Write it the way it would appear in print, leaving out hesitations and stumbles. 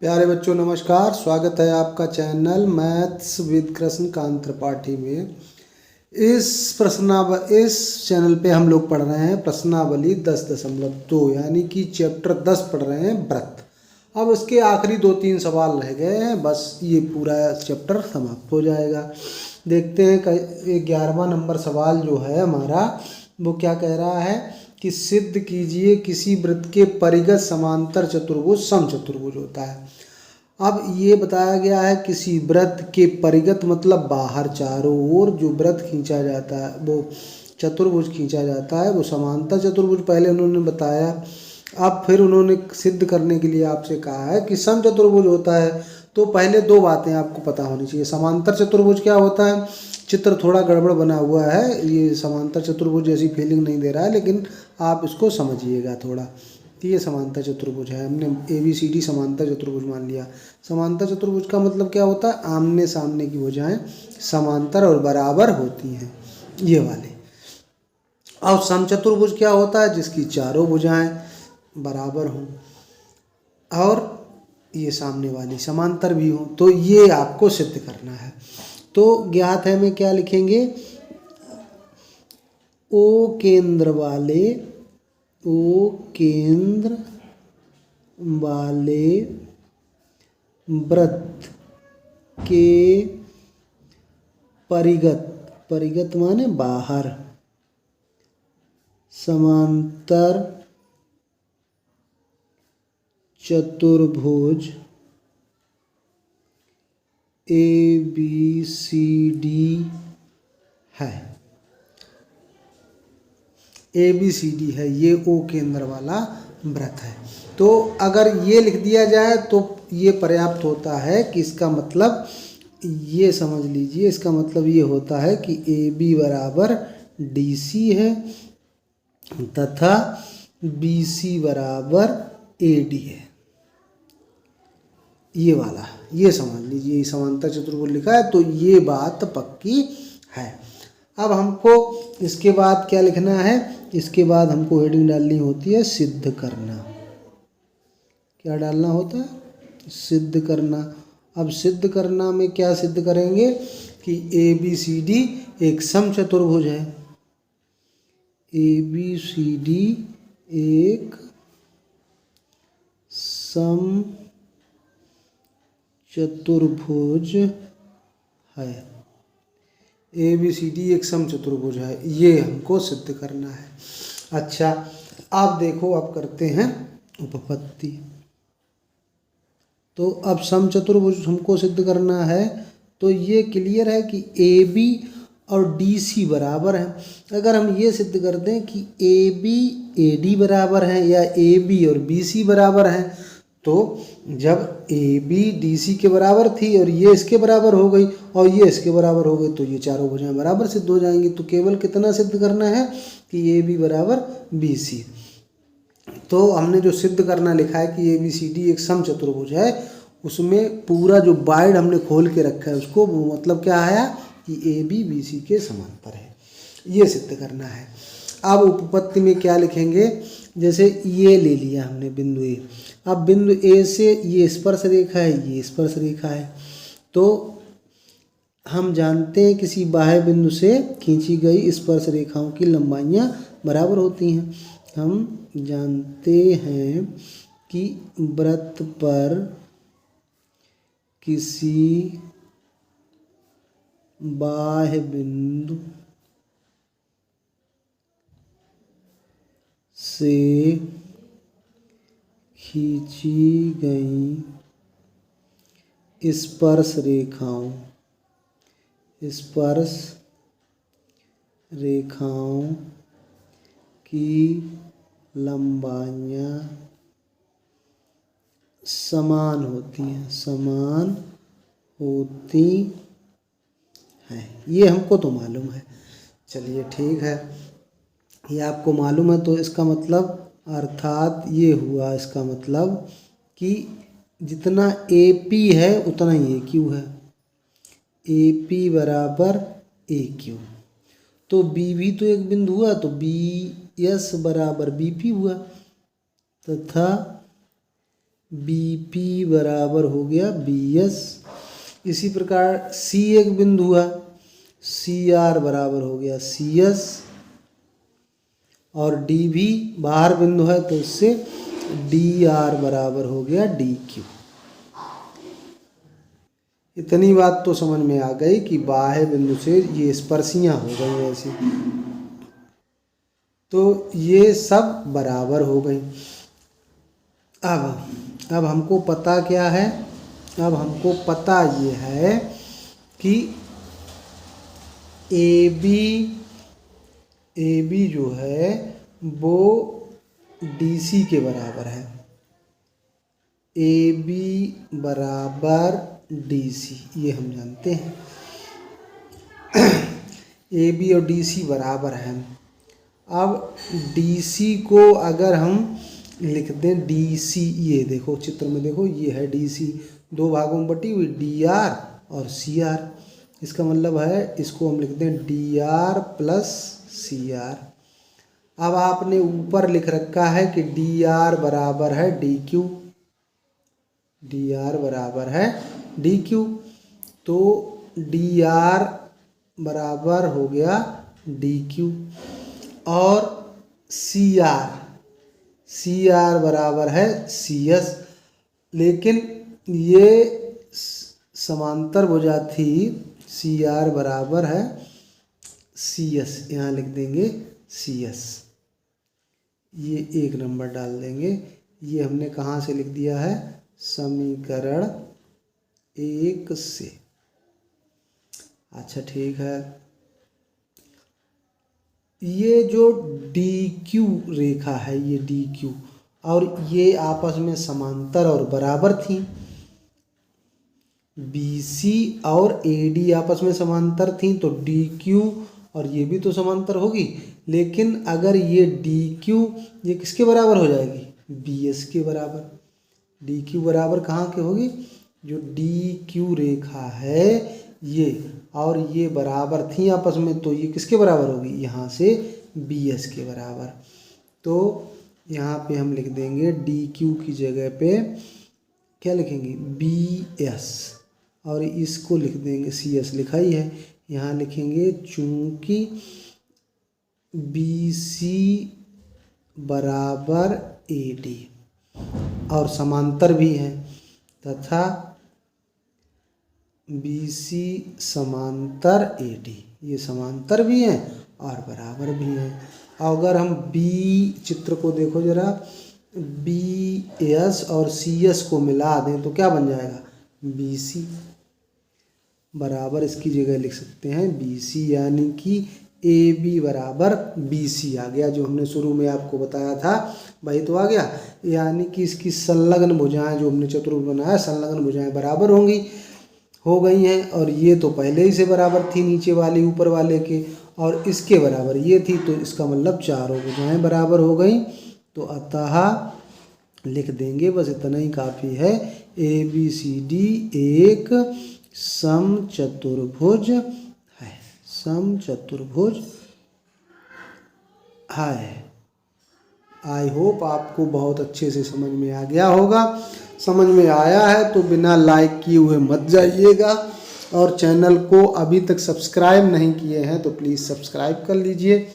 प्यारे बच्चों नमस्कार। स्वागत है आपका channel maths with Krishnakant Tripathi में। इस चैनल पे हम लोग पढ़ रहे हैं प्रश्नावली 10.2 यानी कि चैप्टर 10 पढ़ रहे हैं व्रत। अब उसके आखिरी 2-3 सवाल रह गए हैं, बस ये पूरा चैप्टर समाप्त हो जाएगा। देखते हैं 11वां नंबर सवाल जो है हमारा वो क्या कह रहा है कि सिद्ध कीजिए किसी वृत्त के परिगत समांतर चतुर्भुज समचतुर्भुज होता है। अब ये बताया गया है किसी वृत्त के परिगत मतलब बाहर चारों ओर जो वृत्त खींचा जाता है वो चतुर्भुज खींचा जाता है वो समांतर चतुर्भुज पहले उन्होंने बताया। अब फिर उन्होंने सिद्ध करने के लिए आपसे कहा है कि समचतुर्भुज होता है। तो पहले दो बातें आपको पता होनी चाहिए। समांतर चतुर्भुज क्या होता है, चित्र थोड़ा गड़बड़ बना हुआ है, ये समांतर चतुर्भुज जैसी फीलिंग नहीं दे रहा है, लेकिन आप इसको समझिएगा थोड़ा कि ये समांतर चतुर्भुज है। हमने ABCD समांतर चतुर्भुज मान लिया। समांतर चतुर्भुज का मतलब क्या होता है, आमने सामने की भुजाएं समांतर और बराबर होती हैं, ये वाले। और समचतुर्भुज क्या होता है, जिसकी चारों भुजाएं बराबर हों और ये सामने वाली समांतर भी हो। तो ये आपको सिद्ध करना है। तो ज्ञात है में क्या लिखेंगे, ओ केंद्र वाले वृत्त के परिगत माने बाहर समांतर चतुर्भुज ABCD है। ABCD है, ये ओ केंद्र वाला वृत्त है। तो अगर ये लिख दिया जाए तो ये पर्याप्त होता है कि इसका मतलब ये समझ लीजिए, इसका मतलब ये होता है कि AB बराबर DC है तथा BC बराबर AD है। ये वाला, ये समझ लीजिए, समांतर चतुर्भुज लिखा है तो ये बात पक्की है। अब हमको इसके बाद क्या लिखना है, इसके बाद हमको हेडिंग डालनी होती है सिद्ध करना। क्या डालना होता है, सिद्ध करना। अब सिद्ध करना में क्या सिद्ध करेंगे कि ABCD एक समचतुर्भुज है। ABCD एक समचतुर्भुज है। ABCD एक समचतुर्भुज है, ये हमको सिद्ध करना है। अच्छा, आप देखो, आप करते हैं उपपत्ति। तो अब समचतुर्भुज हमको सिद्ध करना है तो ये क्लियर है कि AB और DC बराबर हैं। अगर हम ये सिद्ध कर दें कि AB AD बराबर है या AB और BC बराबर हैं, तो जब AB DC के बराबर थी और ये इसके बराबर हो गई और ये इसके बराबर हो गई तो ये चारों भुजाएं बराबर सिद्ध हो जाएंगी। तो केवल कितना सिद्ध करना है कि AB बराबर BC। तो हमने जो सिद्ध करना लिखा है कि ABCD एक समचतुर्भुज है, उसमें पूरा जो बाइड हमने खोल के रखा है उसको मतलब क्या आया कि AB BC के समांतर है, ये सिद्ध करना है। अब उपपत्ति में क्या लिखेंगे, जैसे ये ले लिया हमने बिंदु A। अब बिंदु A से ये स्पर्श रेखा है, ये स्पर्श रेखा है। तो हम जानते हैं किसी बाह्य बिंदु से खींची गई स्पर्श रेखाओं की लंबाइयाँ बराबर होती हैं। हम जानते हैं कि वृत्त पर किसी बाह्य बिंदु से खींची गई स्पर्श रेखाओं की लंबाइयाँ समान होती हैं। ये हमको तो मालूम है। चलिए ठीक है, ये आपको मालूम है तो इसका मतलब अर्थात ये हुआ, इसका मतलब कि जितना AP है उतना ही AQ है। AP बराबर AQ। तो BB तो एक बिंदु हुआ तो B यस बराबर BP हुआ तथा BP बराबर हो गया BS। इसी प्रकार C एक बिंदु है, CR बराबर हो गया CS, और D भी बाहर बिंदु है तो इससे DR बराबर हो गया DQ। इतनी बात तो समझ में आ गई कि बाह्य बिंदु से ये स्पर्शियाँ हो गई ऐसी, तो ये सब बराबर हो गई। अब हमको पता क्या है, अब हमको पता ये है कि AB जो है वो DC के बराबर है। AB बराबर DC ये हम जानते हैं। AB और DC बराबर है। अब DC को अगर हम लिख दें DC, ये देखो चित्र में देखो, ये है DC, दो भागों में बटी हुई DR और CR। इसका मतलब है इसको हम लिख दें DR प्लस CR। अब आपने ऊपर लिख रखा है कि DR बराबर है DQ, DR बराबर है DQ, तो DR बराबर हो गया DQ, और CR बराबर है CS। लेकिन ये समांतर भुजा थी, CR बराबर है CS, यहाँ लिख देंगे CS, ये 1 नंबर डाल देंगे। ये हमने कहाँ से लिख दिया है, समीकरण 1 से। अच्छा ठीक है, ये जो DQ रेखा है, ये DQ और ये आपस में समांतर और बराबर थी। BC और AD आपस में समांतर थी, तो DQ और ये भी तो समांतर होगी। लेकिन अगर ये DQ ये किसके बराबर हो जाएगी, BS के बराबर। DQ बराबर कहाँ के होगी, जो DQ रेखा है ये और ये बराबर थी आपस में, तो ये किसके बराबर होगी, यहाँ से BS के बराबर। तो यहाँ पे हम लिख देंगे DQ की जगह पे क्या लिखेंगे, BS, और इसको लिख देंगे, CS लिखा ही है, यहाँ लिखेंगे चूंकि BC बराबर AD और समांतर भी है, तथा BC समांतर AD, ये समांतर भी हैं और बराबर भी हैं। अगर हम B चित्र को देखो जरा, BS और CS को मिला दें तो क्या बन जाएगा, BC बराबर, इसकी जगह लिख सकते हैं BC, यानी कि AB बराबर BC आ गया। जो हमने शुरू में आपको बताया था वही तो आ गया, यानी कि इसकी संलग्न भुजाएं, जो हमने चतुर्भुज बनाया, संलग्न भुजाएं बराबर हो गई हैं। और ये तो पहले ही से बराबर थी नीचे वाली ऊपर वाले के, और इसके बराबर ये थी, तो इसका मतलब चारों भुजाएं बराबर हो गई। तो अतः लिख देंगे, बस इतना ही काफ़ी है, ABCD एक समचतुर्भुज है, समचतुर्भुज है। आई होप आपको बहुत अच्छे से समझ में आ गया होगा। समझ में आया है तो बिना लाइक किए हुए मत जाइएगा, और चैनल को अभी तक सब्सक्राइब नहीं किए हैं तो प्लीज़ सब्सक्राइब कर लीजिए।